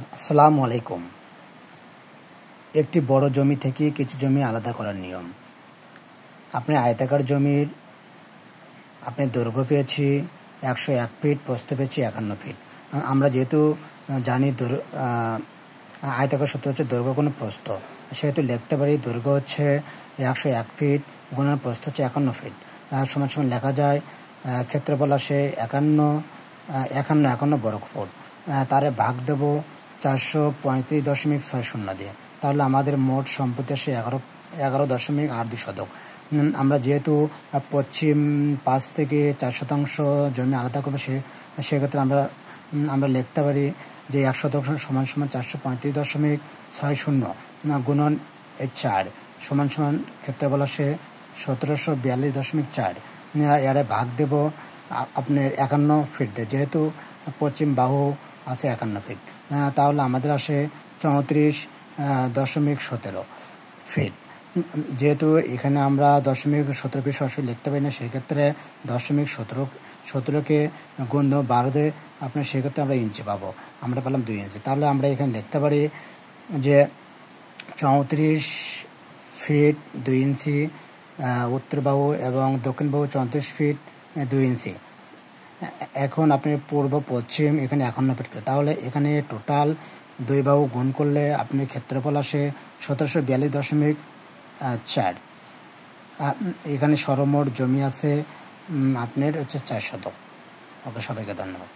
আসসালামু আলাইকুম। একটি বড় জমি থেকে কিছু জমি আলাদা করার নিয়ম। আপনি আয়তাকার জমির আপনি দৈর্ঘ্য পেয়েছি 101 ফিট, প্রস্থ পেয়েছি 51 ফিট। আমরা যেহেতু জানি আয়তাকার সূত্র হচ্ছে দৈর্ঘ্য গুণ প্রস্থ, সেহেতু লিখতে পারি দৈর্ঘ্য হচ্ছে 101 ফিট গুণন প্রস্থ হচ্ছে 51 ফিট সমান সমান লেখা যায় ক্ষেত্রফল আসে 51 বর্গ ফুট। তারে ভাগ দেব 435.60 দিয়ে, তাহলে আমাদের মোট সম্পত্তি আসে 11.82 শতক। আমরা যেহেতু পশ্চিম 5 থেকে 4% জমি আলাদা করবো, সেক্ষেত্রে আমরা লিখতে পারি যে 1 শতাংশ সমান সমান 435.60 গুণন 4 সমান সমান ক্ষেত্রফল আসে 1742.4। এর ভাগ দেব আপনার 51 ফিট দিয়ে, যেহেতু পশ্চিম বাহু আছে 51 ফিট, তাহলে আমাদের আসে 34.17 ফিট। যেহেতু এখানে আমরা 0.17 ফিট সরাসরি লিখতে পারি না, সেক্ষেত্রে 0.17কে গুণ 12 দিয়ে আপনার সেক্ষেত্রে আমরা ইঞ্চি পাবো, আমরা পেলাম 2 ইঞ্চি। তাহলে আমরা এখানে লিখতে পারি যে 34 ফিট 2 ইঞ্চি উত্তর বাহু এবং দক্ষিণ বাহু 34 ফিট 2 ইঞ্চি। এখন আপনি পূর্ব পশ্চিম এখানে 51 ফিট করে, তাহলে এখানে টোটাল 2 বাহু গুণ করলে আপনার ক্ষেত্রফল আসে 1742.4। এখানে সর্বমোট জমি আছে আপনার হচ্ছে 4 শতক। ওকে, সবাইকে ধন্যবাদ।